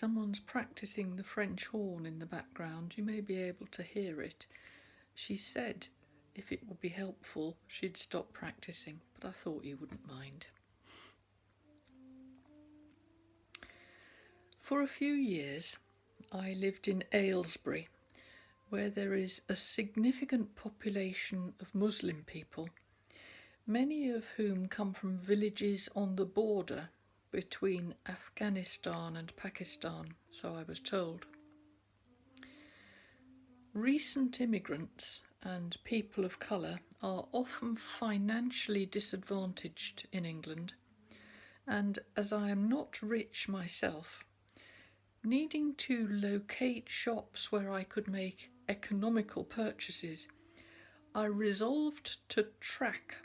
someone's practicing the French horn in the background. You may be able to hear it. She said if it would be helpful, she'd stop practicing, but I thought you wouldn't mind. For a few years, I lived in Aylesbury, where there is a significant population of Muslim people, many of whom come from villages on the border between Afghanistan and Pakistan, so I was told. Recent immigrants and people of colour are often financially disadvantaged in England, and as I am not rich myself, needing to locate shops where I could make economical purchases, I resolved to track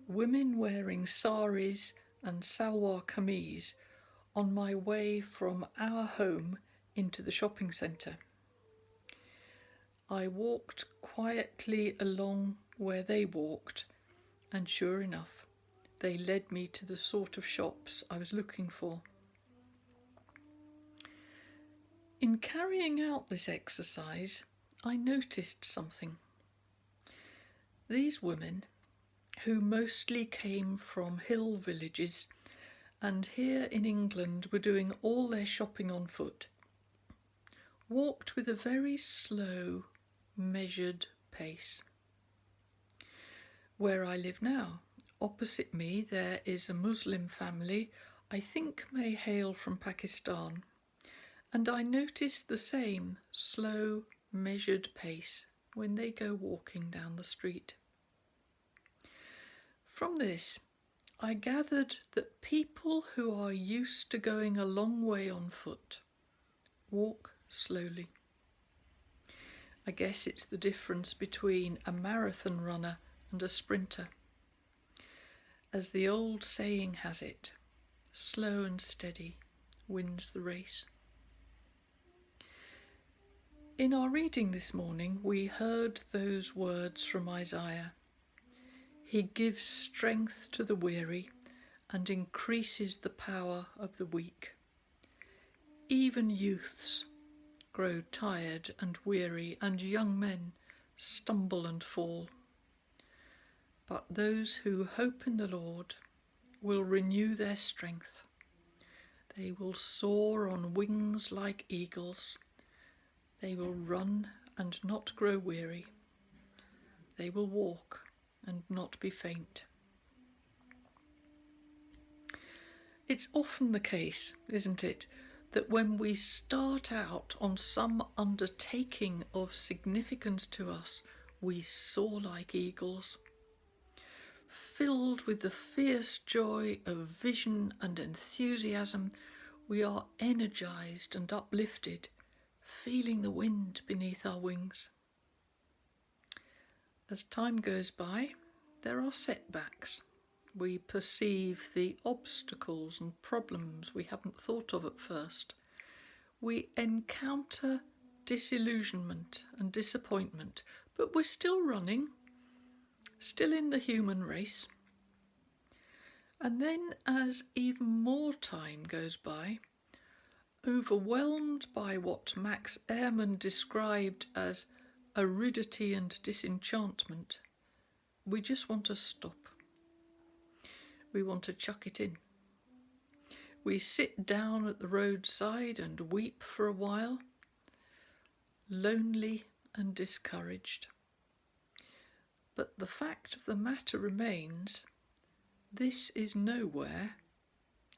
women wearing saris and salwar kameez on my way from our home into the shopping centre. I walked quietly along where they walked, and sure enough, they led me to the sort of shops I was looking for. In carrying out this exercise, I noticed something. These women, who mostly came from hill villages and here in England were doing all their shopping on foot, walked with a very slow, measured pace. Where I live now, opposite me, there is a Muslim family I think may hail from Pakistan, and I notice the same slow, measured pace when they go walking down the street. From this, I gathered that people who are used to going a long way on foot walk slowly. I guess it's the difference between a marathon runner and a sprinter. As the old saying has it, slow and steady wins the race. In our reading this morning, we heard those words from Isaiah. He gives strength to the weary and increases the power of the weak. Even youths grow tired and weary, and young men stumble and fall. But those who hope in the Lord will renew their strength. They will soar on wings like eagles. They will run and not grow weary. They will walk and not be faint. It's often the case, isn't it, that when we start out on some undertaking of significance to us, we soar like eagles. Filled with the fierce joy of vision and enthusiasm, we are energized and uplifted, feeling the wind beneath our wings. As time goes by, there are setbacks. We perceive the obstacles and problems we hadn't thought of at first. We encounter disillusionment and disappointment, but we're still running, still in the human race. And then, as even more time goes by, overwhelmed by what Max Ehrmann described as aridity and disenchantment, we just want to stop. We want to chuck it in. We sit down at the roadside and weep for a while, lonely and discouraged. But the fact of the matter remains, this is nowhere,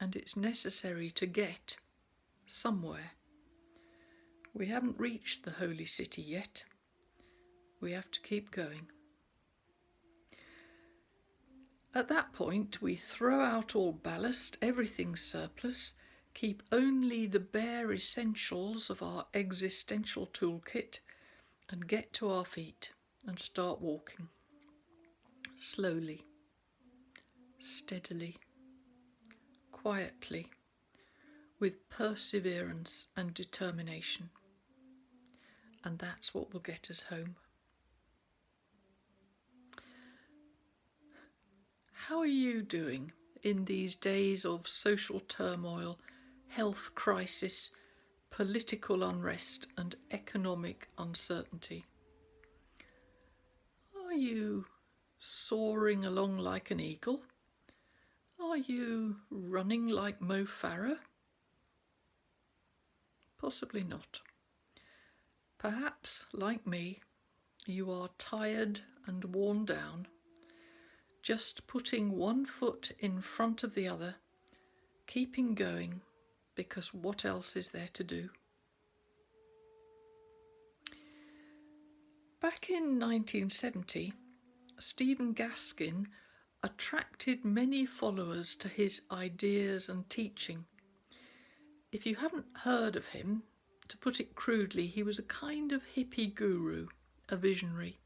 and it's necessary to get somewhere. We haven't reached the holy city yet. We have to keep going. At that point, we throw out all ballast, everything surplus, keep only the bare essentials of our existential toolkit, and get to our feet and start walking. Slowly, steadily, quietly, with perseverance and determination. And that's what will get us home. How are you doing in these days of social turmoil, health crisis, political unrest and economic uncertainty? Are you soaring along like an eagle? Are you running like Mo Farah? Possibly not. Perhaps, like me, you are tired and worn down, just putting one foot in front of the other, keeping going, because what else is there to do? Back in 1970, Stephen Gaskin attracted many followers to his ideas and teaching. If you haven't heard of him, to put it crudely, he was a kind of hippie guru, a visionary.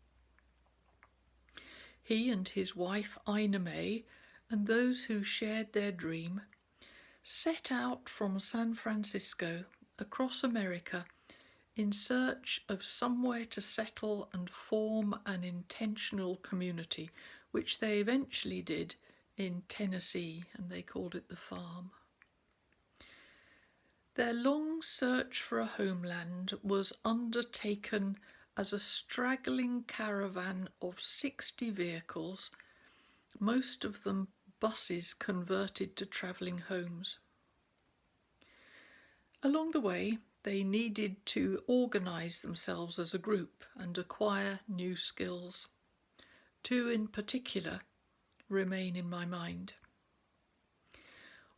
He and his wife Ina May and those who shared their dream set out from San Francisco across America in search of somewhere to settle and form an intentional community, which they eventually did in Tennessee, and they called it the farm. Their long search for a homeland was undertaken as a straggling caravan of 60 vehicles, most of them buses converted to travelling homes. Along the way, they needed to organise themselves as a group and acquire new skills. Two in particular remain in my mind.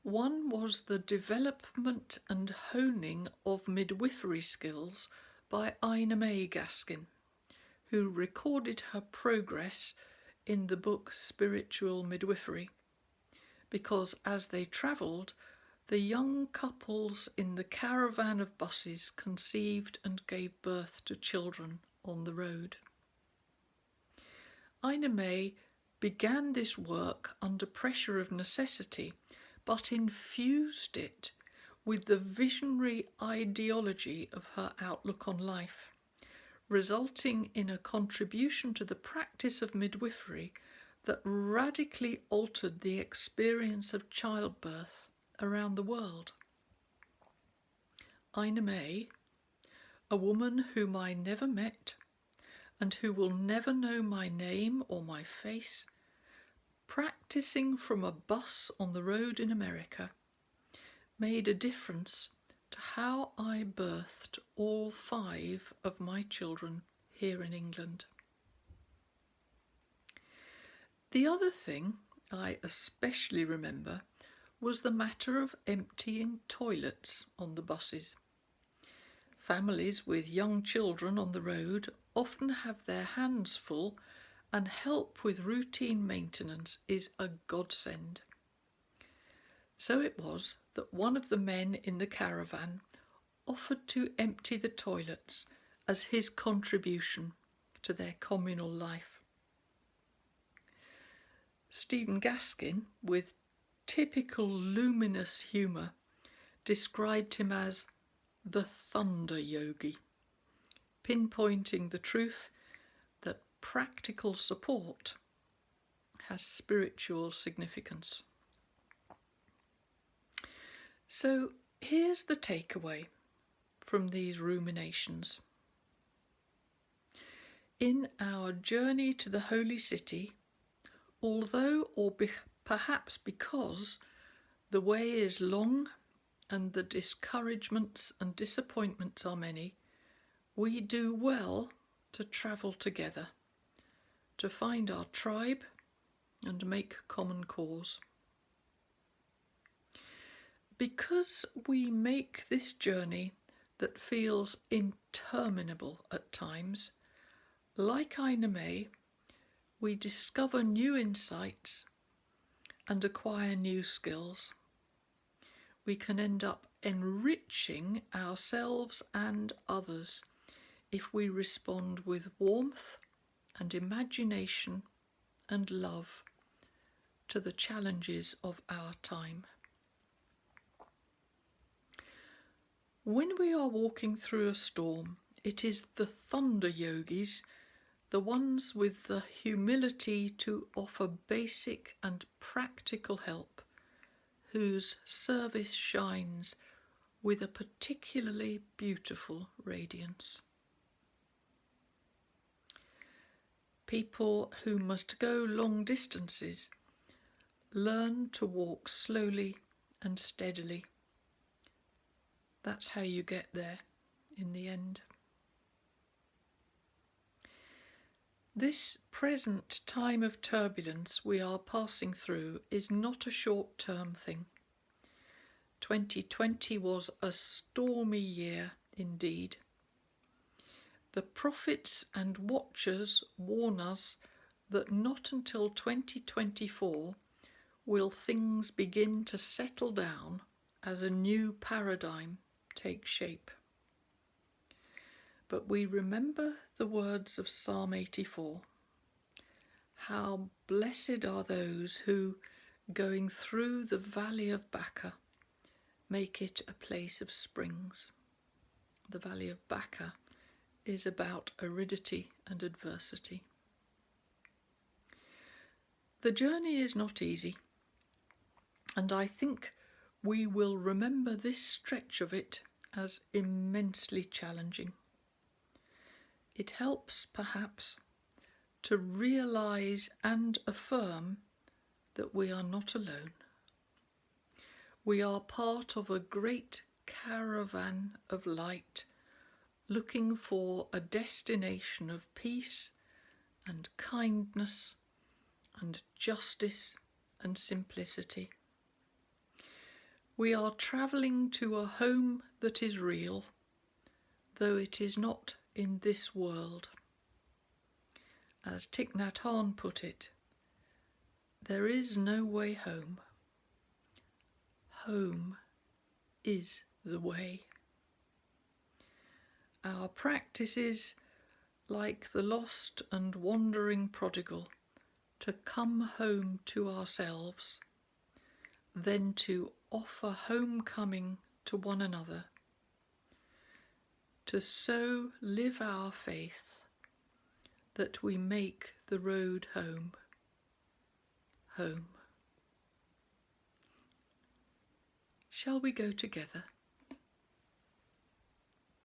One was the development and honing of midwifery skills by Ina May Gaskin, who recorded her progress in the book Spiritual Midwifery, because as they travelled, the young couples in the caravan of buses conceived and gave birth to children on the road. Ina May began this work under pressure of necessity, but infused it with the visionary ideology of her outlook on life, resulting in a contribution to the practice of midwifery that radically altered the experience of childbirth around the world. Ina May, a woman whom I never met and who will never know my name or my face, practicing from a bus on the road in America, made a difference to how I birthed all 5 of my children here in England. The other thing I especially remember was the matter of emptying toilets on the buses. Families with young children on the road often have their hands full, and help with routine maintenance is a godsend. So it was that one of the men in the caravan offered to empty the toilets as his contribution to their communal life. Stephen Gaskin, with typical luminous humour, described him as the thunder yogi, pinpointing the truth that practical support has spiritual significance. So here's the takeaway from these ruminations. In our journey to the Holy City, although perhaps because the way is long and the discouragements and disappointments are many, we do well to travel together, to find our tribe and make common cause. Because we make this journey that feels interminable at times, like Ina May, we discover new insights and acquire new skills. We can end up enriching ourselves and others if we respond with warmth and imagination and love to the challenges of our time. When we are walking through a storm, it is the thunder yogis, the ones with the humility to offer basic and practical help, whose service shines with a particularly beautiful radiance. People who must go long distances learn to walk slowly and steadily. That's how you get there in the end. This present time of turbulence we are passing through is not a short-term thing. 2020 was a stormy year indeed. The prophets and watchers warn us that not until 2024 will things begin to settle down as a new paradigm takes shape. But we remember the words of Psalm 84. How blessed are those who, going through the valley of Baca, make it a place of springs. The valley of Baca is about aridity and adversity. The journey is not easy, and I think we will remember this stretch of it as immensely challenging. It helps, perhaps, to realise and affirm that we are not alone. We are part of a great caravan of light, looking for a destination of peace and kindness and justice and simplicity. We are travelling to a home that is real, though it is not in this world. As Thich Nhat Hanh put it, there is no way home. Home is the way. Our practice is, like the lost and wandering prodigal, to come home to ourselves, then to offer homecoming to one another, to so live our faith that we make the road home, home. Shall we go together?